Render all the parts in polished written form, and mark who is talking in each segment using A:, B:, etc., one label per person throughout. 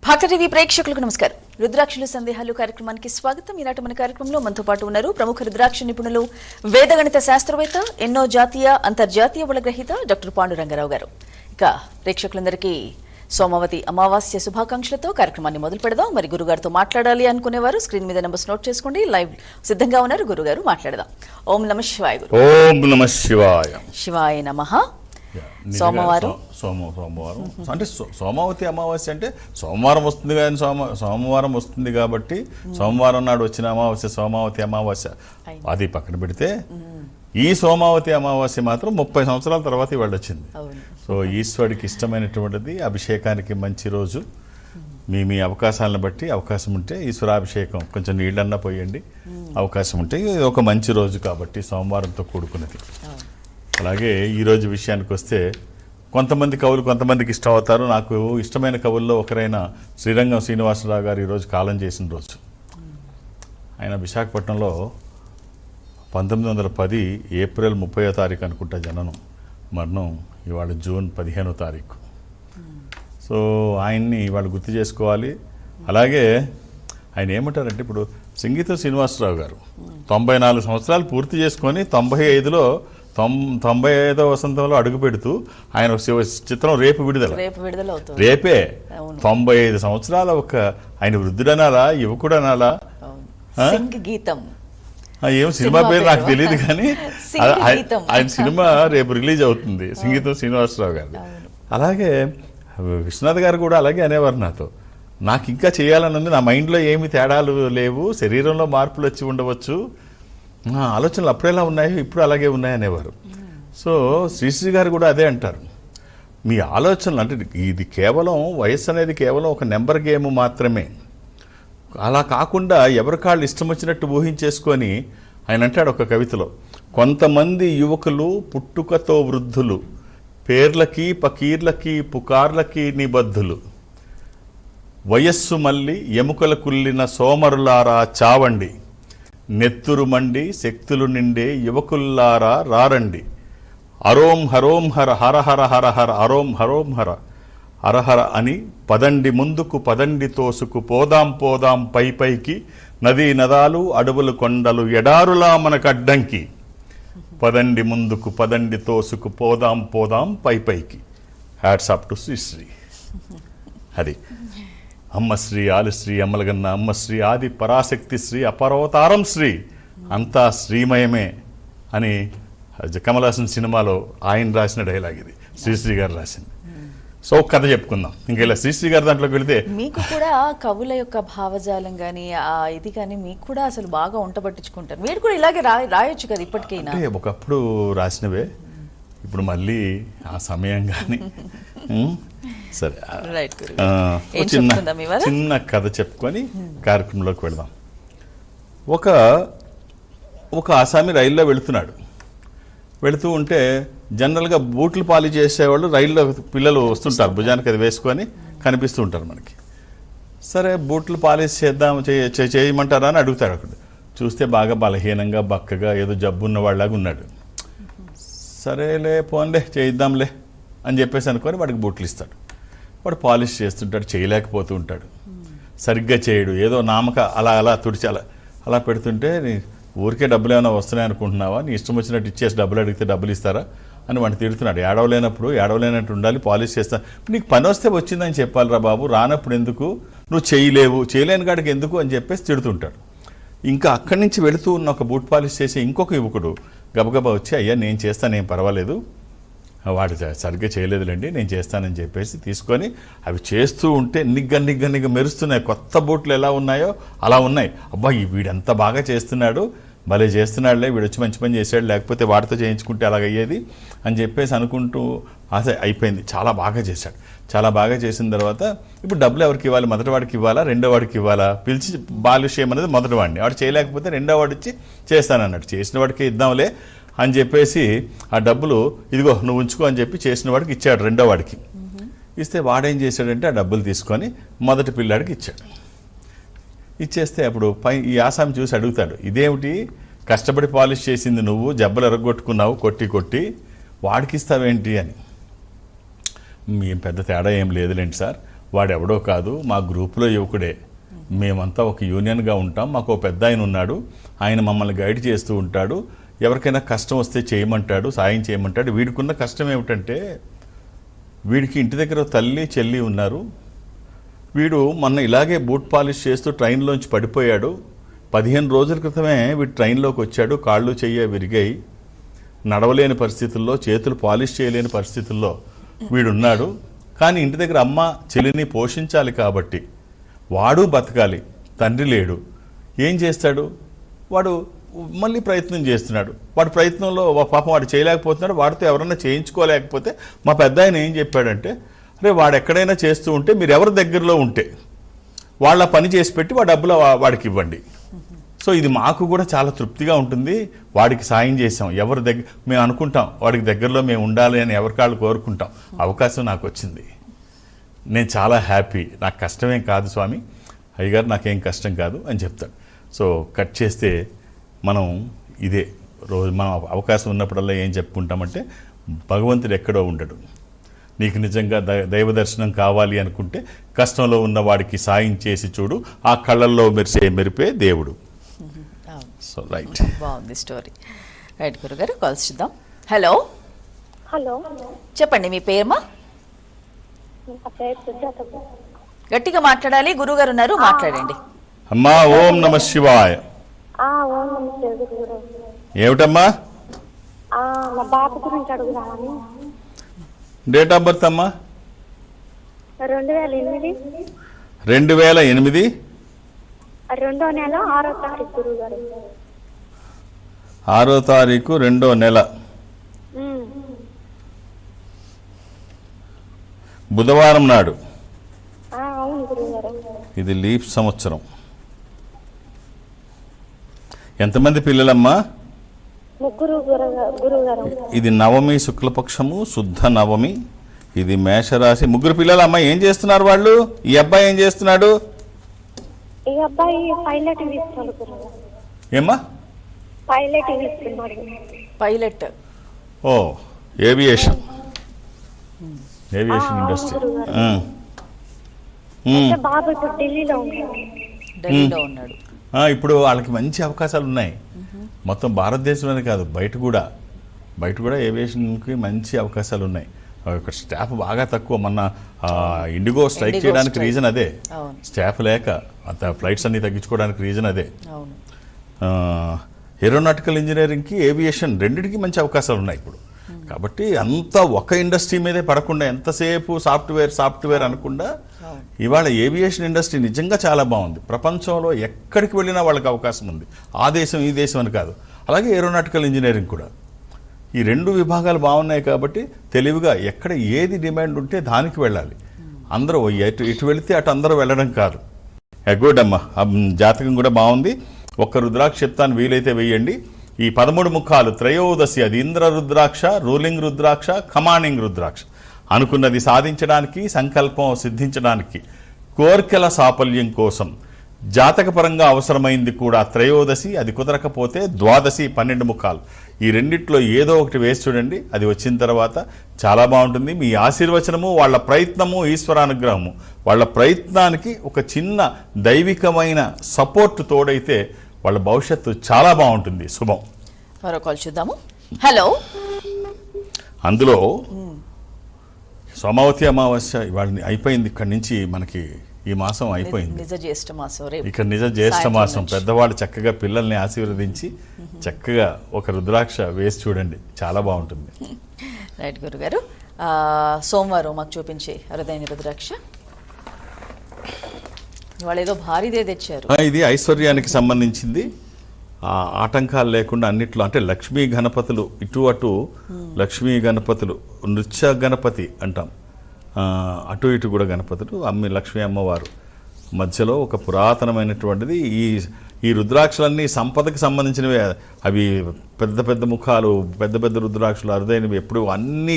A: భారత టీవీ ప్రేక్షకులకు నమస్కారం. రుద్రాక్షల సందేహాలు కార్యక్రమానికి స్వాగతం. ఈనాటి మన కార్యక్రమంలో మనతో పాటు ఉన్నారు ప్రముఖ రుద్రాక్ష నిపుణులు, వేదగణిత శాస్త్రవేత్త, ఎన్నో జాతీయ అంతర్జాతీయ బలగ్రహీత డాక్టర్ పాండురంగారావు గారు. ఇక ప్రేక్షకులందరికీ సోమవతి అమావాస్య శుభాకాంక్షలతో కార్యక్రమాన్ని మొదలు పెడదాం. మరి గురుగారితో మాట్లాడాలి అనుకునేవారు స్క్రీన్ మీద నెంబర్స్ నోట్ చేసుకోండి. లైవ్ సిద్ధంగా ఉన్నారు, గురుగారు మాట్లాడదాం. ఓం నమ శివాయ.
B: ఓం నమ శివాయ.
A: శివాయ నమః. సోమవారం
B: అంటే సోమవతి అమావాస్య అంటే సోమవారం వస్తుంది, కానీ సోమవారం వస్తుంది కాబట్టి సోమవారం నాడు వచ్చిన అమావాస్య సోమవతి అమావాస్య అది పక్కన పెడితే ఈ సోమవతి అమావాస్య మాత్రం 30 సంవత్సరాల తర్వాత ఇవాళ వచ్చింది. సో ఈశ్వరుడికి ఇష్టమైనటువంటిది, అభిషేకానికి మంచి రోజు. మీ అవకాశాలను బట్టి అవకాశం ఉంటే ఈశ్వరాభిషేకం కొంచెం నీళ్ళన్నా పోయండి, అవకాశం ఉంటే ఒక మంచి రోజు కాబట్టి సోమవారంతో కూడుకున్నది. అలాగే ఈరోజు విషయానికి వస్తే కొంతమంది కవులు కొంతమందికి ఇష్టం అవుతారు. నాకు ఇష్టమైన కవుల్లో ఒకరైన శ్రీరంగం శ్రీనివాసరావు గారు ఈరోజు కాలం చేసిన రోజు. ఆయన విశాఖపట్నంలో 1910 ఏప్రిల్ 30వ తారీఖు అనుకుంటా జననం, మరణం ఇవాళ జూన్ 15వ తారీఖు. సో ఆయన్ని ఇవాళ గుర్తు చేసుకోవాలి. అలాగే ఆయన ఏమంటారంటే, ఇప్పుడు సంగీత శ్రీనివాసరావు గారు 94 సంవత్సరాలు పూర్తి చేసుకొని 95లో 95వ వసంతంలో అడుగు పెడుతూ ఆయన చిత్రం రేపు విడుదల రేపే 95 సంవత్సరాల ఒక ఆయన వృద్ధుడనాలా యువకుడనాలా
A: గీతం
B: ఏం సినిమా పేరు నాకు తెలియదు, కానీ ఆయన సినిమా రేపు రిలీజ్ అవుతుంది, సంగీతం శ్రీనివాసరావు గారు. అలాగే విశ్వనాథ్ గారు కూడా అలాగే అనేవారు నాతో, నాకు ఇంకా చేయాలన్నది, నా మైండ్లో ఏమి తేడాలు లేవు, శరీరంలో మార్పులు వచ్చి ఉండవచ్చు, ఆలోచనలు అప్పుడెలా ఉన్నాయో ఇప్పుడు అలాగే ఉన్నాయనేవారు. సో శ్రీశ్రీ గారు కూడా అదే అంటారు, మీ ఆలోచనలు అంటే ఇది కేవలం వయస్సు అనేది కేవలం ఒక నెంబర్ గేమ్ మాత్రమే, అలా కాకుండా ఎవరి కాళ్ళు ఇష్టం వచ్చినట్టు ఊహించేసుకొని ఆయన అంటాడు ఒక కవితలో, కొంతమంది యువకులు పుట్టుకతో వృద్ధులు, పేర్లకి పకీర్లకి పుకార్లకి నిబద్ధులు, వయస్సు మళ్ళీ ఎముకల కుల్లిన సోమరులారా చావండి, నెత్తురు మండి శక్తులు నిండే యువకుల్లారా రారండి, అరోం హరోం హర హర హర హర హర అరోం హరోం హర హరహర అని పదండి ముందుకు పదండి తోసుకు పోదాం పోదాం పై పైకి, నదీ నదాలు అడవులు కొండలు ఎడారులా మనకడ్డంకి, పదండి ముందుకు పదండి తోసుకు పోదాం పోదాం పై పైకి. Hats off to Sri Sri. అది అమ్మశ్రీ ఆలిశ్రీ అమ్మలగన్న అమ్మశ్రీ ఆది పరాశక్తి శ్రీ అపరవతారం శ్రీ, అంతా శ్రీమయమే అని కమలాసన్ సినిమాలో ఆయన రాసిన డైలాగ్ ఇది, శ్రీశ్రీ గారు రాసింది. సో కథ చెప్పుకుందాం. ఇంకా ఇలా శ్రీశ్రీ గారి దాంట్లోకి వెళితే
A: మీకు కూడా కవుల యొక్క భావజాలం కానీ ఇది కానీ మీకు కూడా అసలు బాగా ఉంటబట్టించుకుంటారు. మీరు కూడా ఇలాగే రాయొచ్చు కదా ఇప్పటికైనా.
B: అంటే ఒకప్పుడు రాసినవే ఇప్పుడు మళ్ళీ ఆ సమయం కానీ సరే చిన్న కథ చెప్పుకొని కార్యక్రమంలోకి వెళదాం. ఒక ఆసామి రైల్లో వెళుతున్నాడు. వెళుతూ ఉంటే జనరల్గా బూట్లు పాలి చేసేవాళ్ళు రైల్లో పిల్లలు వస్తుంటారు, భుజానికి అది వేసుకొని కనిపిస్తూ ఉంటారు మనకి. సరే బూట్లు పాలిష్ చేయమంటారా అని అడుగుతాడు. అక్కడ చూస్తే బాగా బలహీనంగా బక్కగా ఏదో జబ్బు ఉన్న వాళ్ళలాగా ఉన్నాడు. సరేలే పోన్లే చేయిద్దాంలే అని చెప్పేసి అనుకొని వాడికి బూట్లు ఇస్తాడు. వాడు పాలిష్ చేస్తుంటాడు, చేయలేకపోతూ ఉంటాడు, సరిగ్గా చేయడు, ఏదో నామక అలా అలా తుడిచి అలా పెడుతుంటే, ఊరికే డబ్బులు ఏమైనా వస్తున్నాయి అనుకుంటున్నావా, నీ ఇష్టం వచ్చినట్టు ఇచ్చేసి డబ్బులు అడిగితే డబ్బులు ఇస్తారా అని వాడిని తిడుతున్నాడు. ఏడవలేనప్పుడు ఏడవలేనట్టు ఉండాలి, పాలిష్ చేస్తా, నీకు పని వస్తే వచ్చిందని చెప్పాలిరా బాబు, రానప్పుడు ఎందుకు, నువ్వు చేయలేని కాడికి ఎందుకు అని చెప్పేసి తిడుతుంటాడు. ఇంకా అక్కడి నుంచి వెళుతూ ఉన్న ఒక బూట్ పాలిష్ చేసే ఇంకొక యువకుడు గబగబా వచ్చి, అయ్యా నేను చేస్తాను, ఏం పర్వాలేదు, వాడు సరిగ్గా చేయలేదులేండి నేను చేస్తానని చెప్పేసి తీసుకొని అవి చేస్తూ ఉంటే నిగ్గ మెరుస్తున్నాయి. కొత్త బూట్లు ఎలా ఉన్నాయో అలా ఉన్నాయి. అబ్బా వీడంతా బాగా చేస్తున్నాడు, భలే చేస్తున్నాడులే, వీడు వచ్చి మంచి పని చేశాడు, లేకపోతే వాడితో చేయించుకుంటే అలాగయ్యేది అని చెప్పేసి అనుకుంటూ ఆశ అయిపోయింది. చాలా బాగా చేశాడు. చాలా బాగా చేసిన తర్వాత ఇప్పుడు డబ్బులు ఎవరికి ఇవ్వాలి, మొదటి వాడికి ఇవ్వాలా రెండో వాడికి ఇవ్వాలా, పిలిచి బాలిష్ చేయమనేది మొదటి వాడిని, వాడు చేయలేకపోతే రెండో వాడు ఇచ్చి చేస్తానన్నాడు. చేసిన వాడికి ఇద్దాంలే అని చెప్పేసి ఆ డబ్బులు ఇదిగో నువ్వు ఉంచుకో అని చెప్పి చేసిన వాడికి ఇచ్చాడు రెండో వాడికి. ఇస్తే వాడేం చేశాడంటే ఆ డబ్బులు తీసుకొని మొదటి పిల్లాడికి ఇచ్చాడు. ఇచ్చేస్తే అప్పుడు ఈ ఆసామి చూసి అడుగుతాడు, ఇదేమిటి కష్టపడి పాలిష్ చేసింది నువ్వు, జబ్బలు ఎరగొట్టుకున్నావు కొట్టి వాడికి ఇస్తావేంటి అని. ఏం పెద్ద తేడా ఏం లేదులేండి సార్, వాడెవడో కాదు, మా గ్రూపులో యువకుడే, మేమంతా ఒక యూనియన్గా ఉంటాం, మాకు ఒక పెద్ద ఆయన ఉన్నాడు, ఆయన మమ్మల్ని గైడ్ చేస్తూ ఉంటాడు, ఎవరికైనా కష్టం వస్తే చేయమంటాడు, సాయం చేయమంటాడు. వీడికున్న కష్టం ఏమిటంటే వీడికి ఇంటి దగ్గర తల్లి చెల్లి ఉన్నారు. వీడు మొన్న ఇలాగే బూట్ పాలిష్ చేస్తూ ట్రైన్లోంచి పడిపోయాడు. 15 రోజుల క్రితమే వీడు ట్రైన్లోకి వచ్చాడు, కాళ్ళు చెయ్య విరిగాయి, నడవలేని పరిస్థితుల్లో, చేతులు పాలిష్ చేయలేని పరిస్థితుల్లో వీడున్నాడు. కానీ ఇంటి దగ్గర అమ్మ చెల్లిని పోషించాలి కాబట్టి వాడు బతకాలి, తండ్రి లేడు. ఏం చేస్తాడు? వాడు మళ్ళీ ప్రయత్నం చేస్తున్నాడు. వాడి ప్రయత్నంలో పాపం వాడు చేయలేకపోతున్నాడు. వాడితో ఎవరన్నా చేయించుకోలేకపోతే మా పెద్ద ఆయన ఏం చెప్పాడంటే, అరే వాడు ఎక్కడైనా చేస్తూ ఉంటే మీరు ఎవరి దగ్గరలో ఉంటే వాళ్ళ పని చేసి పెట్టి వాడి డబ్బులు వాడికి ఇవ్వండి. సో ఇది మాకు కూడా చాలా తృప్తిగా ఉంటుంది. వాడికి సాయం చేసాం, ఎవరి దగ్గర మేము అనుకుంటాం వాడికి దగ్గరలో మేము ఉండాలి అని ఎవరికాళ్ళు కోరుకుంటాం. అవకాశం నాకు వచ్చింది, నేను చాలా హ్యాపీ. నాకు కష్టమేం కాదు స్వామి, అయ్యగారు నాకేం కష్టం కాదు అని చెప్తాడు. సో కట్ చేస్తే మనం ఇదే రోజు మనం అవకాశం ఉన్నప్పుడల్లా ఏం చెప్పుకుంటామంటే, భగవంతుడు ఎక్కడో ఉండడు, నీకు నిజంగా దైవ దర్శనం కావాలి అనుకుంటే కష్టంలో ఉన్న వాడికి సాయం చేసి చూడు, ఆ కళ్ళల్లో మెరిపే దేవుడు. సో రైట్,
A: బాగుంది స్టోరీ. రైట్ గురుగారు, కాల్స్ చూద్దాం. హలో
C: హలో,
A: చెప్పండి మీ పేరుమా? గట్టిగా మాట్లాడాలి, గురుగారు ఉన్నారు, మాట్లాడండి.
B: అమ్మా ఓం నమ శివాయ.
C: ఓం నమస్తే గురుగారు.
B: ఏమిటమ్మా?
C: మా బాబు గురించి అడుగుదామని.
B: డేట్ ఆఫ్ బర్త్ అమ్మా?
C: 2008
B: 2008
C: 2వ నెల 6వ తారీఖు గురుగారు.
B: 6వ తారీఖు 2వ నెల బుధవారం నాడు.
C: అవును గురుగారు.
B: ఇది లీప్ సంవత్సరం. ఎంతమంది పిల్లలమ్మా?
C: 3 గురుగారు.
B: ఇది నవమి శుక్లపక్షము, శుద్ధ నవమి. ఇది మేషరాశి. 3 పిల్లలమ్మా. ఏం చేస్తున్నారు వాళ్ళు? ఈ అబ్బాయి ఏం చేస్తున్నాడు?
C: ఈ అబ్బాయి పైలట్ తీస్తున్నాడు గురుగారు.
B: ఏమ్మా?
C: పైలట్ తీస్తున్నాడు.
A: పైలట్,
B: ఓ ఏవియేషన్ ఇండస్ట్రీ.
C: బాబు ఇప్పుడు ఢిల్లీలో
A: ఉన్నాడు.
B: ఇప్పుడు వాళ్ళకి మంచి అవకాశాలు ఉన్నాయి. మొత్తం భారతదేశంలోనే కాదు, బయట కూడా ఏవియేషన్కి మంచి అవకాశాలు ఉన్నాయి. ఇక్కడ స్టాఫ్ బాగా తక్కువ. మొన్న ఇండిగో స్ట్రైక్ చేయడానికి రీజన్ అదే, స్టాఫ్ లేక. అంత ఫ్లైట్స్ అన్ని తగ్గించుకోవడానికి రీజన్ అదే. ఏరోనాటికల్ ఇంజనీరింగ్కి, ఏవియేషన్ రెండింటికి మంచి అవకాశాలు ఉన్నాయి ఇప్పుడు. కాబట్టి అంతా ఒక ఇండస్ట్రీ మీదే పడకుండా, ఎంతసేపు సాఫ్ట్వేర్ అనకుండా ఇవాళ ఏవియేషన్ ఇండస్ట్రీ నిజంగా చాలా బాగుంది. ప్రపంచంలో ఎక్కడికి వెళ్ళినా వాళ్ళకి అవకాశం ఉంది. ఆ దేశం ఈ దేశం అని కాదు. అలాగే ఏరోనాటికల్ ఇంజనీరింగ్ కూడా. ఈ 2 విభాగాలు బాగున్నాయి కాబట్టి తెలివిగా ఎక్కడ ఏది డిమాండ్ ఉంటే దానికి వెళ్ళాలి. అందరూ ఇటు వెళితే అటు అందరూ వెళ్ళడం కాదు. గుడ్ అమ్మా, జాతకం కూడా బాగుంది. ఒక్క రుద్రాక్ష చెప్తాను, వీలైతే వేయండి. ఈ 13 ముఖాలు త్రయోదశి, అది ఇంద్ర రుద్రాక్ష, రూలింగ్ రుద్రాక్ష, కమాండింగ్ రుద్రాక్ష. అనుకున్నది సాధించడానికి, సంకల్పం సిద్ధించడానికి, కోర్కెల సాఫల్యం కోసం జాతకపరంగా అవసరమైంది కూడా త్రయోదశి. అది కుదరకపోతే ద్వాదశి, 12 ముఖాలు. ఈ రెండిట్లో ఏదో ఒకటి వేసి చూడండి. అది వచ్చిన తర్వాత చాలా బాగుంటుంది. మీ ఆశీర్వచనము, వాళ్ళ ప్రయత్నము, ఈశ్వరానుగ్రహము, వాళ్ళ ప్రయత్నానికి ఒక చిన్న దైవికమైన సపోర్ట్ తోడైతే వాళ్ళ భవిష్యత్తు చాలా బాగుంటుంది. శుభం.
A: మరో కాల్ చూద్దాము. హలో,
B: అందులో సోమావతి అమావాస్య ఇవాళ అయిపోయింది. ఇక్కడి నుంచి మనకి ఈ మాసం అయిపోయింది.
A: నిజ జ్యేష్ఠ మాసం రేపు.
B: ఇక నిజ జ్యేష్ఠ మాసం. పెద్దవాళ్ళు చక్కగా పిల్లల్ని ఆశీర్వదించి చక్కగా ఒక రుద్రాక్ష వేసి చూడండి, చాలా బాగుంటుంది.
A: రైట్ గురుగారు, సోమవారం మాకు చూపించే అరుదైన రుద్రాక్ష. వాళ్ళు ఏదో భారీదే తెచ్చారు.
B: ఇది ఐశ్వర్యానికి సంబంధించింది. ఆటంకాలు లేకుండా అన్నిట్లో, అంటే లక్ష్మీ గణపతులు ఇటు అటు, లక్ష్మీ గణపతులు, నృత్య గణపతి అంటాం, అటు ఇటు కూడా గణపతులు, లక్ష్మీ అమ్మవారు మధ్యలో ఒక పురాతనమైనటువంటిది. ఈ రుద్రాక్షలన్నీ సంపదకి సంబంధించినవి. అవి పెద్ద పెద్ద ముఖాలు, పెద్ద పెద్ద రుద్రాక్షలు, అరుదైనవి. ఎప్పుడు అన్నీ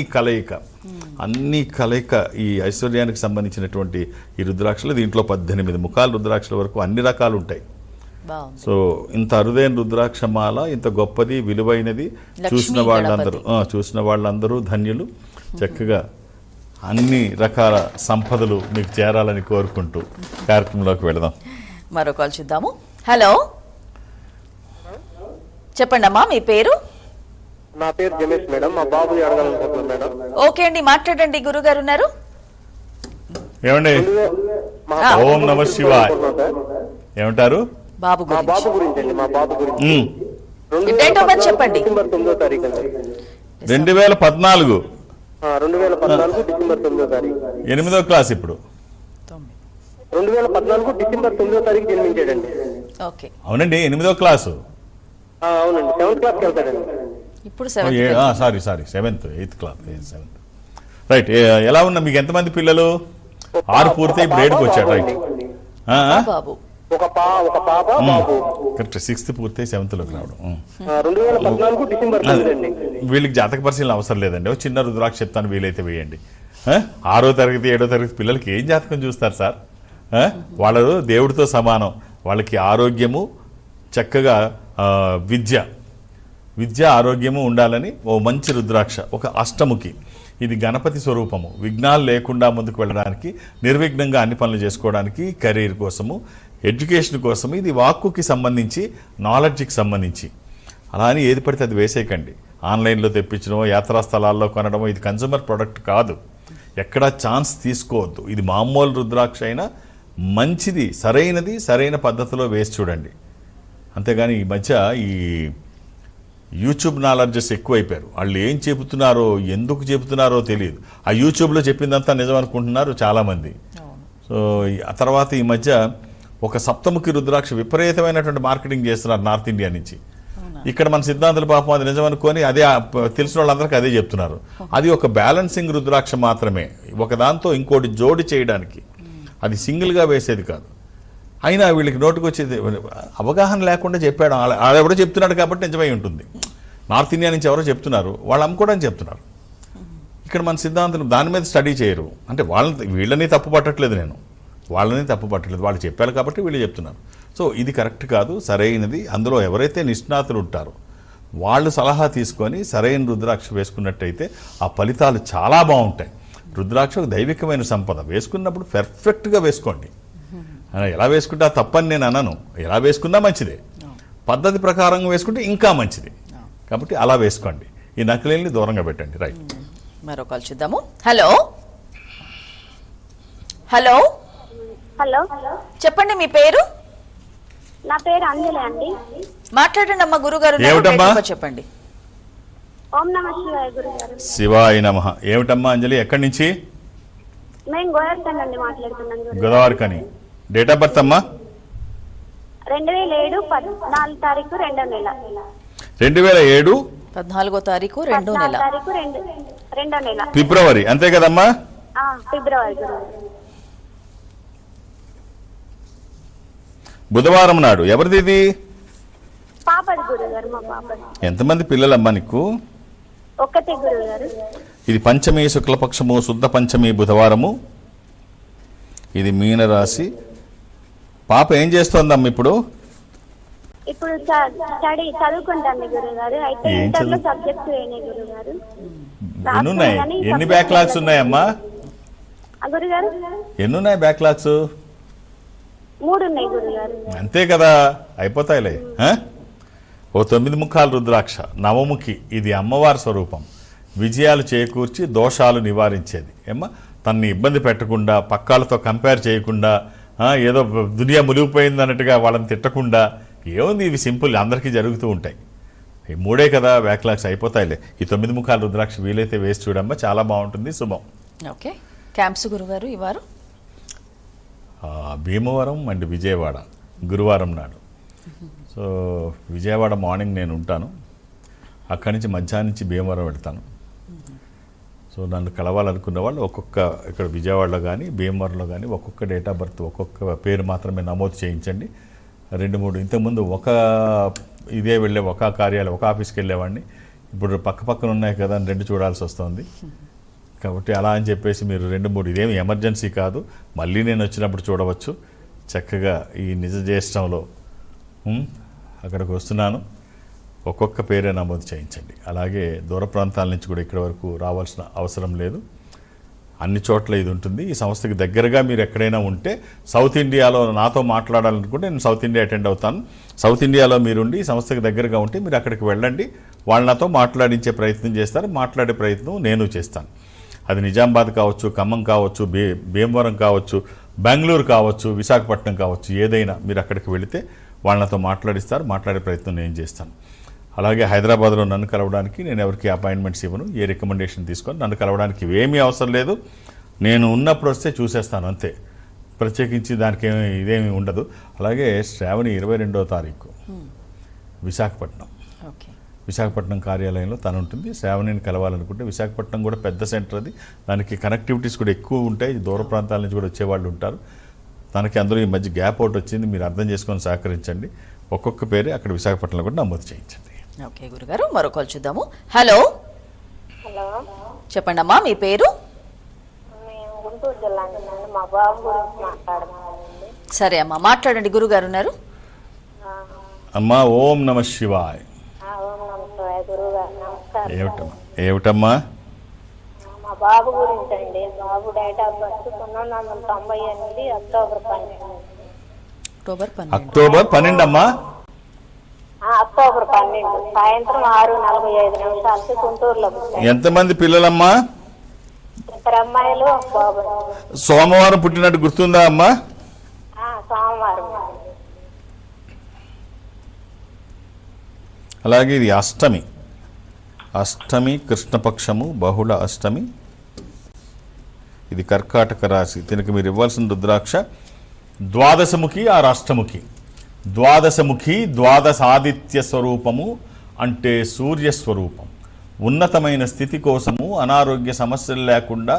B: కలయిక ఈ ఐశ్వర్యానికి సంబంధించినటువంటి ఈ రుద్రాక్షలు. దీంట్లో 18 ముఖాలు రుద్రాక్షల వరకు అన్ని రకాలు ఉంటాయి. సో ఇంత అరుదైన రుద్రాక్షమాల, ఇంత గొప్పది, విలువైనది, చూసిన వాళ్ళందరూ ధన్యులు. చక్కగా అన్ని రకాల సంపదలు మీకు చేరాలని కోరుకుంటూ కార్యక్రమంలోకి వెళదాం.
A: మరో కాల్ చూద్దాము. హలో, చెప్పండి అమ్మా, మీ పేరు?
D: నా పేరు జమేష్ మేడం. మా బాబుని అడగాలనుకుంటున్నాను మేడం.
A: ఓకే అండి, మాట్లాడండి. గురుగారు ఉన్నారు.
B: ఏమండి? ఓం నమ శివాయ. ఏమంటారు?
A: బాబు
D: మా
A: గురించి.
D: బాబు గురించి అండి. మా బాబు గురించి
A: డేట్ ఆఫ్ బర్త్ చెప్పండి.
D: డిసెంబర్ 9వ తారీఖు అండి.
B: 2014
D: 2014 డిసెంబర్ 9వ తారీఖు.
B: 8వ క్లాస్ ఇప్పుడు.
D: 2014 డిసెంబర్ 9వ తారీఖు జన్మించాడండి.
A: ఓకే,
B: అవునండి, 8వ క్లాసు.
D: అవునండి, 7th క్లాస్కి వెళ్తాడండి.
A: ఇప్పుడు
B: sorry 7th 8th class 7th. Right. ఎలా ఉన్నా మీకు ఎంతమంది పిల్లలు? 6 పూర్తి ఇప్పుడు 7కి వచ్చాడు. రైట్.
A: బాబు
D: ఒక పాప బాబు.
B: కరెక్ట్. 6th పూర్తి 7thలోకి రావడం.
D: 2014 డిసెంబర్ 9 అండి.
B: వీళ్ళకి జాతక పరిశీలన అవసరం లేదండి. ఒక చిన్న రుద్రాక్ష చెప్తాను, వీలైతే వేయండి. 6వ తరగతి 7వ తరగతి పిల్లలకి ఏం జాతకం చూస్తారు సార్? వాళ్ళు దేవుడితో సమానం. వాళ్ళకి ఆరోగ్యము, చక్కగా విద్య ఆరోగ్యము ఉండాలని ఓ మంచి రుద్రాక్ష, ఒక అష్టముఖి. ఇది గణపతి స్వరూపము. విఘ్నాలు లేకుండా ముందుకు వెళ్ళడానికి, నిర్విఘ్నంగా అన్ని పనులు చేసుకోవడానికి, కెరీర్ కోసము, ఎడ్యుకేషన్ కోసము. ఇది వాక్కుకి సంబంధించి, నాలెడ్జ్కి సంబంధించి. అలా అని ఏది పడితే అది వేసేయకండి. ఆన్లైన్లో తెప్పించడమో, యాత్రా స్థలాల్లో కొనడమో ఇది కన్జ్యూమర్ ప్రోడక్ట్ కాదు. ఎక్కడా ఛాన్స్ తీసుకోవద్దు. ఇది మామూలు రుద్రాక్ష అయినా మంచిది, సరైనది, సరైన పద్ధతిలో వేసి చూడండి. అంతేగాని ఈ మధ్య ఈ యూట్యూబ్ నాలెడ్జెస్ ఎక్కువైపోయారు. వాళ్ళు ఏం చెబుతున్నారో, ఎందుకు చెబుతున్నారో తెలియదు. ఆ యూట్యూబ్లో చెప్పిందంతా నిజం అనుకుంటున్నారు చాలామంది. సో ఆ తర్వాత ఈ మధ్య ఒక సప్తముఖి రుద్రాక్ష విపరీతమైనటువంటి మార్కెటింగ్ చేస్తున్నారు నార్త్ ఇండియా నుంచి. ఇక్కడ మన సిద్ధాంతుల పాపం అది నిజం అనుకొని అదే తెలిసిన వాళ్ళందరికీ అదే చెప్తున్నారు. అది ఒక బ్యాలెన్సింగ్ రుద్రాక్ష మాత్రమే, ఒకదాంతో ఇంకోటి జోడి చేయడానికి. అది సింగిల్గా వేసేది కాదు. అయినా వీళ్ళకి నోటుకు వచ్చేది అవగాహన లేకుండా చెప్పాడు. ఎవరో చెప్తున్నాడు కాబట్టి నిజమై ఉంటుంది. నార్త్ ఇండియా నుంచి ఎవరో చెప్తున్నారు, వాళ్ళు అమ్ముకోవడానికి చెప్తున్నారు. ఇక్కడ మన సిద్ధాంతులు దాని మీద స్టడీ చేయరు. అంటే వీళ్ళని తప్పు పట్టట్లేదు నేను, వాళ్ళని తప్పు పట్టట్లేదు. వాళ్ళు చెప్పారు కాబట్టి వీళ్ళు చెప్తున్నారు. సో ఇది కరెక్ట్ కాదు, సరైనది. అందులో ఎవరైతే నిష్ణాతులు ఉంటారో వాళ్ళు సలహా తీసుకొని సరైన రుద్రాక్ష వేసుకున్నట్టయితే ఆ ఫలితాలు చాలా బాగుంటాయి. రుద్రాక్ష ఒక దైవికమైన సంపద. వేసుకున్నప్పుడు పర్ఫెక్ట్గా వేసుకోండి. ఎలా వేసుకుంటే తప్పని నేను అనను. ఎలా వేసుకున్నా మంచిదే, పద్ధతి ప్రకారంగా వేసుకుంటే ఇంకా మంచిది. కాబట్టి అలా వేసుకోండి. ఈ నకిలీల్ని దూరంగా పెట్టండి. రైట్.
A: మరో కాల్ చూద్దాము. హలో హలో
C: హలో,
A: చెప్పండి, మీ పేరు?
C: నా పేరు అంజలి అండి.
A: మాట్లాడండి అమ్మా. గురుగారు ఉన్నారు.
B: ఏమిటమ్మా?
A: డేట్ ఆఫ్ బర్త్ చెప్పండి.
C: ఓం నమ శివాయ గురుగారు.
B: శివాయ నమః. ఏమిటమ్మా అంజలి, ఎక్కడి నుంచి?
C: మేము గోదావరి నుండి మాట్లాడుతున్నాం గురుగారు.
B: గోదావరి కని. డేట్ ఆఫ్ బర్త్ అమ్మా?
C: 2007 14 తారీఖు 2వ నెల.
B: 2007
A: 14వ తారీఖు 2వ నెల.
C: 14 తారీఖు 2వ నెల
B: ఫిబ్రవరి, అంతే కదమ్మా?
C: ఫిబ్రవరి గురుగారు.
B: బుధవారం నాడు. ఎవరిది ఇది?
C: పాపది గురుగారు, మా పాపది.
B: ఎంతమంది పిల్లలమ్మా నీకు?
C: ఒక్కతే గురుగారు.
B: ఇది పంచమి, శుక్లపక్షము, శుద్ధ పంచమి, బుధవారము. ఇది మీనరాశి. పాప ఏం చేస్తోందమ్మ ఇప్పుడు?
C: ఇప్పుడు స్టడీ చదువుకుంటాను గురుగారు. అయితే
B: ఏం
C: ఇంటర్లో
B: చదువు-
C: సబ్జెక్ట్స్ వేయనాయి గురుగారు.
B: ఎన్ని ఉన్నాయి? ఎన్ని బ్యాక్లాగ్స్ ఉన్నాయమ్మా?
C: గురుగారు
B: ఎన్ని ఉన్నాయి బ్యాక్లాగ్స్?
C: 3 ఉన్నాయి గురుగారు.
B: అంతే కదా, అయిపోతాయిలే. ఓ 9 ముఖాల రుద్రాక్ష, నవముఖి. ఇది అమ్మవారి స్వరూపం. విజయాలు చేకూర్చి దోషాలు నివారించేది. ఏమ్మా, తనని ఇబ్బంది పెట్టకుండా, పక్కాలతో కంపేర్ చేయకుండా, ఏదో దునియా మునిగిపోయింది అన్నట్టుగా వాళ్ళని తిట్టకుండా, ఏముంది, ఇవి సింపుల్, అందరికీ జరుగుతూ ఉంటాయి. ఈ 3 కదా బ్యాక్లాగ్స్, అయిపోతాయిలే. ఈ 9 ముఖాల రుద్రాక్ష వీలైతే వేసి చూడమ్మా, చాలా బాగుంటుంది. శుభం.
A: ఓకే. క్యాంప్స్ గురుగారు ఈ వారం?
B: భీమవరం అండ్ విజయవాడ గురువారం నాడు. సో విజయవాడ మార్నింగ్ నేను ఉంటాను, అక్కడి నుంచి మధ్యాహ్నం నుంచి భీమవరం వెళ్తాను. సో నన్ను కలవాలనుకున్న వాళ్ళు ఒక్కొక్క, ఇక్కడ విజయవాడలో కానీ భీమవరంలో కానీ ఒక్కొక్క డేట్ ఆఫ్ బర్త్, ఒక్కొక్క పేరు మాత్రమే నమోదు చేయించండి. 2-3 ఇంతకుముందు ఒక కార్యాలయం, ఒక ఆఫీస్కి వెళ్ళేవాడిని. ఇప్పుడు పక్కన ఉన్నాయి కదా అని 2 చూడాల్సి వస్తుంది. కాబట్టి అలా అని చెప్పేసి మీరు 2-3, ఇదేమి ఎమర్జెన్సీ కాదు, మళ్ళీ నేను వచ్చినప్పుడు చూడవచ్చు. చక్కగా ఈ నిజ జ్యేష్ఠంలో అక్కడికి వస్తున్నాను, ఒక్కొక్క పేరే నమోదు చేయించండి. అలాగే దూర ప్రాంతాల నుంచి కూడా ఇక్కడి వరకు రావాల్సిన అవసరం లేదు. అన్ని చోట్ల ఇది ఉంటుంది. ఈ సంస్థకి దగ్గరగా మీరు ఎక్కడైనా ఉంటే సౌత్ ఇండియాలో నాతో మాట్లాడాలనుకుంటే నేను సౌత్ ఇండియా అటెండ్ అవుతాను. సౌత్ ఇండియాలో మీరుండి ఈ సంస్థకి దగ్గరగా ఉంటే మీరు అక్కడికి వెళ్ళండి. వాళ్ళు నాతో మాట్లాడించే ప్రయత్నం చేస్తారు, మాట్లాడే ప్రయత్నం నేను చేస్తాను. అది నిజామాబాద్ కావచ్చు, ఖమ్మం కావచ్చు, భీమవరం కావచ్చు, బెంగళూరు కావచ్చు, విశాఖపట్నం కావచ్చు, ఏదైనా మీరు అక్కడికి వెళితే వాళ్ళతో మాట్లాడిస్తారు, మాట్లాడే ప్రయత్నం నేను చేస్తాను. అలాగే హైదరాబాద్లో నన్ను కలవడానికి నేను ఎవరికి అపాయింట్మెంట్స్ ఇవ్వను, ఏ రికమెండేషన్ తీసుకొని నన్ను కలవడానికి ఏమీ అవసరం లేదు. నేను ఉన్నప్పుడు వస్తే చూసేస్తాను అంతే, ప్రత్యేకించి దానికి ఇదేమీ ఉండదు. అలాగే శ్రావణి 22వ తారీఖు విశాఖపట్నం, విశాఖపట్నం కార్యాలయంలో తను ఉంటుంది. శ్రావణిని కలవాలనుకుంటే విశాఖపట్నం కూడా పెద్ద సెంటర్, అది దానికి కనెక్టివిటీస్ కూడా ఎక్కువ ఉంటాయి, దూర ప్రాంతాల నుంచి కూడా వచ్చేవాళ్ళు ఉంటారు. తనకి అందులో ఈ మధ్య గ్యాప్ అవుట్ వచ్చింది, మీరు అర్థం చేసుకొని సహకరించండి. ఒక్కొక్క పేరే అక్కడ విశాఖపట్నంలో కూడా నమోదు చేయించండి.
A: ఓకే గురుగారు, మరో కాల్ చూద్దాము. హలో
C: హలో,
A: చెప్పండి అమ్మా, మీ పేరు?
C: మేము గుంటూరు జిల్లా నుంచి మా బాబు గురించి మాట్లాడదామండి.
A: సరే అమ్మా, మాట్లాడండి, గురుగారు ఉన్నారు.
B: అమ్మా ఓం నమ శివాయ్.
C: ఓం నమస్తే గురువు గారు, నమస్కారం.
B: ఏమిటమ్మా?
C: మా బాబు గురించి అండి. బాబు date of birth 1998 October 12.
B: October 12 అమ్మా.
C: అక్టోబర్ 12 సాయంత్రం 6:45 గుంటూరులో.
B: ఎంతమంది పిల్లలమ్మా?
C: 2 అమ్మాయిలు, 1 బాబు.
B: సోమవారం పుట్టినట్టు గుర్తుందా అమ్మా?
C: సోమవారం.
B: అలాగే ఇది అష్టమి, అష్టమి కృష్ణపక్షము, బహుళ అష్టమి. ఇది కర్కాటక రాశి. దీనికి మీరు ఇవ్వాల్సిన రుద్రాక్ష ద్వాదశముఖి ఆ అష్టముఖి. ద్వాదశముఖి ద్వాదశాదిత్య స్వరూపము అంటే సూర్యస్వరూపం. ఉన్నతమైన స్థితి కోసము, అనారోగ్య సమస్యలు లేకుండా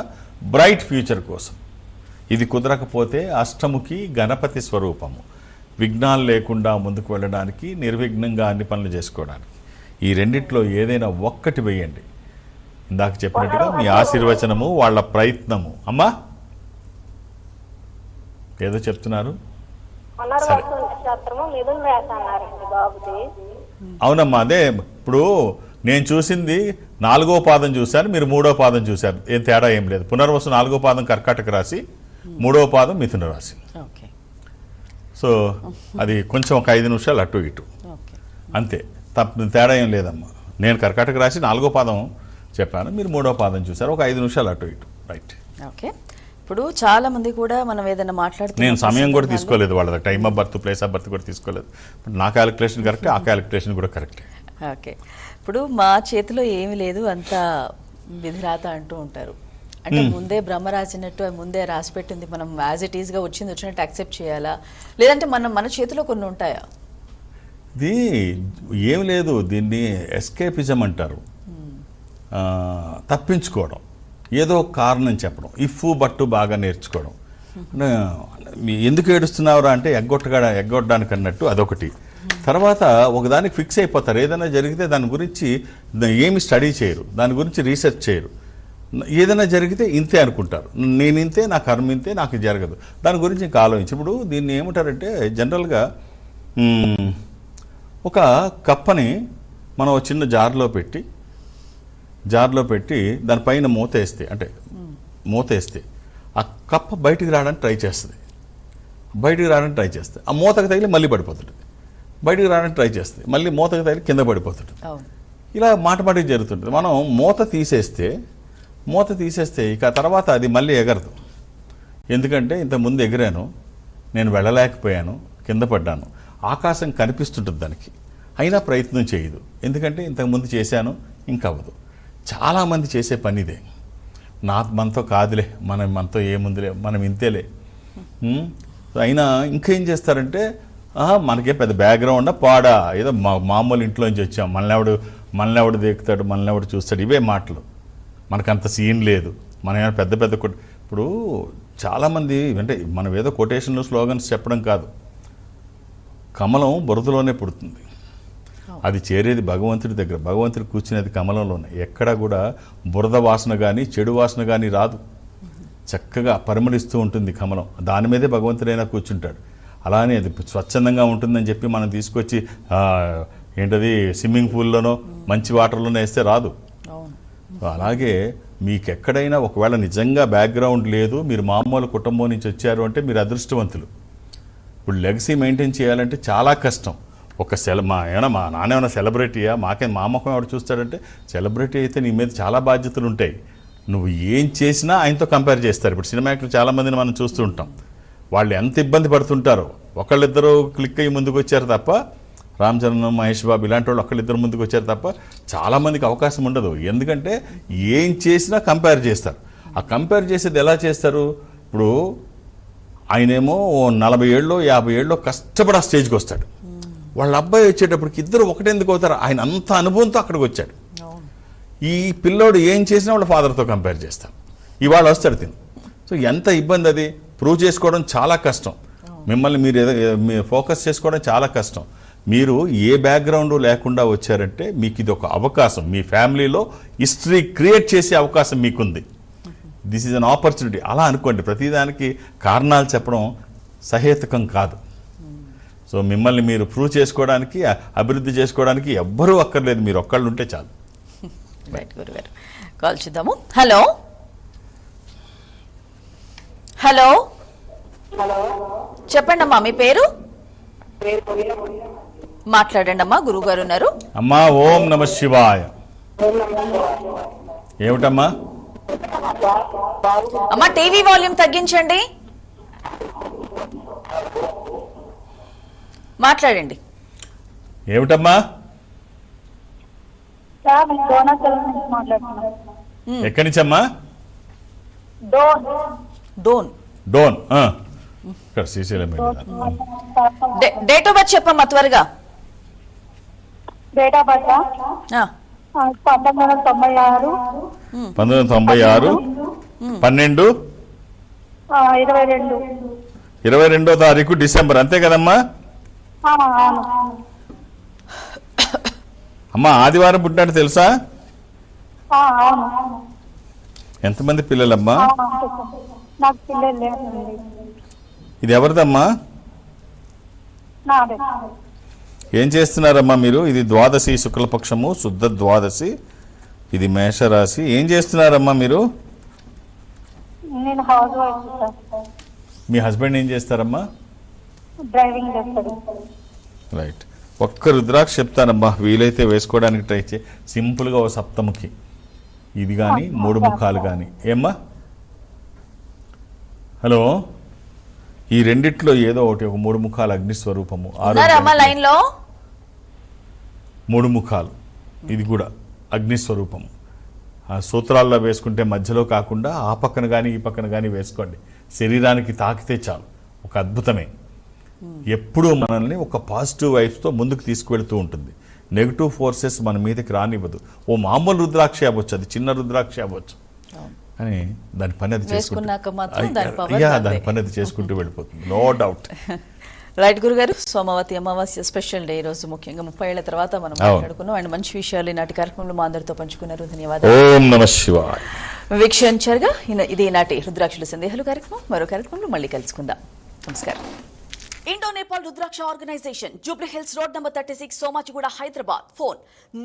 B: బ్రైట్ ఫ్యూచర్ కోసం. ఇది కుదరకపోతే అష్టముఖి గణపతి స్వరూపము, విఘ్నాలు లేకుండా ముందుకు వెళ్ళడానికి, నిర్విఘ్నంగా అన్ని పనులు చేసుకోవడానికి. ఈ రెండిట్లో ఏదైనా ఒక్కటి వేయండి. ఇందాక చెప్పినట్టుగా మీ ఆశీర్వచనము, వాళ్ళ ప్రయత్నము. అమ్మా ఏదో చెప్తున్నారు? అవునమ్మా, అదే ఇప్పుడు నేను చూసింది 4వ పాదం చూశాను, మీరు 3వ పాదం చూశారు. ఏం తేడా ఏం లేదు. పునర్వసు 4వ పాదం కర్కాటక రాశి, 3వ పాదం మిథున రాశి. సో అది కొంచెం ఒక 5 నిమిషాలు అటు ఇటు అంతే, తేడా ఏం లేదమ్మా. నేను కర్కాటక రాశి 4వ పాదం చెప్పాను, మీరు 3వ పాదం చూశారు, ఒక 5 నిమిషాలు అటు ఇటు. రైట్.
A: ఓకే. ఇప్పుడు చాలా మంది కూడా మనం ఏదైనా మాట్లాడుతూ
B: నేను సమయం కూడా తీసుకోలేదు, వాళ్ళ time of birth, place of birth కూడా తీసుకోలేదు. నా క్యాలిక్యులేషన్ కరెక్టే, ఆ క్యాలిక్యులేషన్ కూడా కరెక్టే.
A: ఓకే. ఇప్పుడు మా చేతిలో ఏమీ లేదు, అంతా విధిరాత అంటూ ఉంటారు. అంటే ముందే బ్రహ్మ రాసినట్టు, అది ముందే రాసి పెట్టింది, మనం యాజ్ ఇట్ ఈస్గా వచ్చినట్టు యాక్సెప్ట్ చేయాలా, లేదంటే మన చేతిలో కొన్ని ఉంటాయా?
B: ఇది ఏం లేదు, దీన్ని ఎస్కేపిజం అంటారు. తప్పించుకోవడం, ఏదో కారణం చెప్పడం, ఇఫ్ బట్టు బాగా నేర్చుకోవడం. ఎందుకు ఏడుస్తున్నావురా అంటే ఎగ్గొట్టడానికి అన్నట్టు అదొకటి. తర్వాత ఒకదానికి ఫిక్స్ అయిపోతారు. ఏదైనా జరిగితే దాని గురించి ఏమి స్టడీ చేయరు, దాని గురించి రీసెర్చ్ చేయరు. ఏదైనా జరిగితే ఇంతే అనుకుంటారు, నేను ఇంతే, నా కర్మ ఇంతే, నాకు జరగదు, దాని గురించి ఇంకా ఆలోచించి. ఇప్పుడు దీన్ని ఏమంటారంటే జనరల్గా ఒక కప్పని మనం చిన్న జార్లో పెట్టి దానిపైన మూతేస్తే, అంటే మూతేస్తే ఆ కప్ప బయటికి రావడానికి ట్రై చేస్తుంది. ఆ మూతకు తగిలి మళ్ళీ పడిపోతుంది. బయటికి రావడానికి ట్రై చేస్తుంది, మళ్ళీ మూతకు తగిలి కింద పడిపోతుంది. ఇలా మాటమాటికి జరుగుతుంటుంది. మనం మూత తీసేస్తే ఇక తర్వాత అది మళ్ళీ ఎగరదు. ఎందుకంటే ఇంతకుముందు ఎగిరాను, నేను వెళ్ళలేకపోయాను, కింద పడ్డాను. ఆకాశం కనిపిస్తుంటుంది దానికి, అయినా ప్రయత్నం చేయదు. ఎందుకంటే ఇంతకుముందు చేశాను, ఇంకా అవ్వదు. చాలామంది చేసే పని ఇదే. మనతో కాదులే, మనతో ఏముందిలే, మనం ఇంతేలే. అయినా ఇంకేం చేస్తారంటే, మనకే పెద్ద బ్యాక్గ్రౌండ్ పాడా, ఏదో మామూలు ఇంట్లో నుంచి వచ్చాం, మనల్ని దేకుతాడు, మనల్ని చూస్తాడు, ఇవే మాటలు. మనకంత సీన్ లేదు, మనం ఏమైనా పెద్ద ఇప్పుడు చాలామంది అంటే మనం ఏదో కొటేషన్లు, స్లోగన్స్ చెప్పడం కాదు. కమలం బురదలోనే పుడుతుంది, అది చేరేది భగవంతుడి దగ్గర, భగవంతుడు కూర్చునేది కమలంలోనే. ఎక్కడా కూడా బురద వాసన కానీ చెడు వాసన కానీ రాదు. చక్కగా పరిమళిస్తూ ఉంటుంది కమలం, దాని మీదే భగవంతుడైనా కూర్చుంటాడు. అలానే అది స్వచ్ఛందంగా ఉంటుందని చెప్పి మనం తీసుకొచ్చి స్విమ్మింగ్ పూల్లోనో మంచి వాటర్లోనో వేస్తే రాదు. అలాగే మీకు ఎక్కడైనా ఒకవేళ నిజంగా బ్యాక్గ్రౌండ్ లేదు, మీరు మామూలు కుటుంబం నుంచి వచ్చారు అంటే మీరు అదృష్టవంతులు. ఇప్పుడు లెగసీ మెయింటైన్ చేయాలంటే చాలా కష్టం. మా నాన్న ఏమైనా సెలబ్రిటీయా, మా ముఖం ఎవరు చూస్తాడంటే, సెలబ్రిటీ అయితే నీ మీద చాలా బాధ్యతలు ఉంటాయి. నువ్వు ఏం చేసినా ఆయనతో కంపేర్ చేస్తారు. ఇప్పుడు సినిమా యాక్టర్లు చాలామందిని మనం చూస్తూ ఉంటాం. వాళ్ళు ఎంత ఇబ్బంది పడుతుంటారో. ఒకళ్ళిద్దరూ క్లిక్ అయ్యి ముందుకు వచ్చారు తప్ప, రామ్ చరణ్, మహేష్ బాబు ఇలాంటి వాళ్ళు ఒకళ్ళిద్దరు ముందుకు వచ్చారు తప్ప చాలామందికి అవకాశం ఉండదు. ఎందుకంటే ఏం చేసినా కంపేర్ చేస్తారు. ఆ కంపేర్ చేసేది ఎలా చేస్తారు? ఇప్పుడు ఆయనేమో 40 ఏళ్ళు 50 ఏళ్ళు కష్టపడి ఆ స్టేజ్కి వస్తాడు. వాళ్ళ అబ్బాయి వచ్చేటప్పటికి ఇద్దరు ఒకటెందుకు అవుతారు? ఆయన అంత అనుభవంతో అక్కడికి వచ్చాడు. ఈ పిల్లోడు ఏం చేసినా వాళ్ళ ఫాదర్తో కంపేర్ చేస్తాం. ఇవాళ వస్తాడు తిను. సో ఎంత ఇబ్బంది అది. ప్రూవ్ చేసుకోవడం చాలా కష్టం. మిమ్మల్ని మీరు ఫోకస్ చేసుకోవడం చాలా కష్టం. మీరు ఏ బ్యాక్గ్రౌండ్ లేకుండా వచ్చారంటే మీకు ఇది ఒక అవకాశం. మీ ఫ్యామిలీలో హిస్టరీ క్రియేట్ చేసే అవకాశం మీకుంది. This is an opportunity. అలా అనుకోండి. ప్రతిదానికి కారణాలు చెప్పడం సహేతుకం కాదు. సో మిమ్మల్ని మీరు ప్రూవ్ చేసుకోవడానికి, అభివృద్ధి చేసుకోవడానికి ఎవ్వరూ అక్కర్లేదు. మీరు ఒక్కళ్ళు ఉంటే చాలు.
A: రైట్ గురుగారు, కాల్ చూద్దాము. హలో హలో చెప్పండి అమ్మా, మీ పేరు మాట్లాడండి అమ్మా. గురువు గారు ఉన్నారు.
B: అమ్మా ఓం నమ శివాయ. ఏమిటమ్మా?
A: అమ్మా టీవీ వాల్యూమ్ తగ్గించండి, మాట్లాడండి.
B: ఏమిటమ్మా? ఎక్కడి నుంచమ్మా?
A: డోన్.
B: డోన్. ఇక్కడ శ్రీశైలం.
A: డేట్ ఆఫ్ బర్త్ చెప్పమ్మా త్వరగా.
C: డేట్ ఆఫ్ బర్త్ 1996
B: 12/22 తారీఖు డిసెంబర్. అంతే కదమ్మా? అమ్మా ఆదివారం పుట్టినట్టు తెలుసా? ఎంతమంది పిల్లలమ్మా?
C: నాకు పిల్లలు లేరు.
B: ఇది ఎవరిదమ్మా? ఏం చేస్తున్నారమ్మా మీరు? ఇది ద్వాదశి, శుక్లపక్షము, శుద్ధ ద్వాదశి. ఇది మేషరాశి. ఏం చేస్తున్నారమ్మా మీరు?
C: నేను హౌస్ వైఫ్ సార్.
B: మీ హస్బెండ్ ఏం చేస్తారమ్మా?
C: డ్రైవింగ్ చేస్తాడు.
B: రైట్. ఒక్క రుద్రాక్ష చెప్తానమ్మా, వీలైతే వేసుకోవడానికి ట్రై చేయి. సింపుల్గా ఓ సప్తముఖి ఇది కానీ 3 ముఖాలు కానీ. ఏమ్మా? హలో, ఈ రెండిట్లో ఏదో ఒకటి, ఒక 3 ముఖాలు అగ్నిస్వరూపము, 3 ముఖాలు, ఇది కూడా అగ్నిస్వరూపము. ఆ సూత్రాల్లో వేసుకుంటే మధ్యలో కాకుండా ఆ పక్కన కానీ ఈ పక్కన కానీ వేసుకోండి. శరీరానికి తాకితే చాలు, ఒక అద్భుతమే. ఎప్పుడూ మనల్ని ఒక పాజిటివ్ వైబ్స్తో ముందుకు తీసుకువెళ్తూ ఉంటుంది. నెగిటివ్ ఫోర్సెస్ మన మీదకి రానివ్వదు. ఓ మామూలు రుద్రాక్ష అవ్వచ్చు, అది చిన్న రుద్రాక్ష అవ్వచ్చు, కానీ దాని పని అది చేసుకుంటూ వెళ్ళిపోతుంది. No doubt.
A: రైట్ గురుగారు, సోమవతి అమావాస్య స్పెషల్ డే రోజు, ముఖ్యంగా 30 ఏళ్ల తర్వాత మనం మాట్లాడుకున్నాం. అండ్ మంచి విషయాలు ఈనాటి కార్యక్రమంలో మా అందరితో పంచుకున్నారు. ధన్యవాదాలు.
B: ఓం నమః శివాయ.
A: వీక్షించారుగా ఇది ఈనాటి రుద్రాక్షుల సందేహాలు కార్యక్రమం. మరో కార్యక్రమంలో మళ్ళీ కలుసుకుందాం. నమస్కారం. Indo Nepal Rudraksha organisation, Jubilee Hills road number 36, Somajiguda, Hyderabad. Phone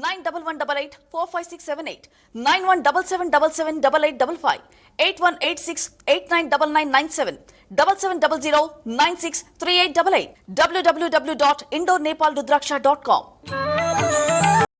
A: 9118845678, 9177778855, 8186899997, 7700963888, www.indonepalrudraksha.com.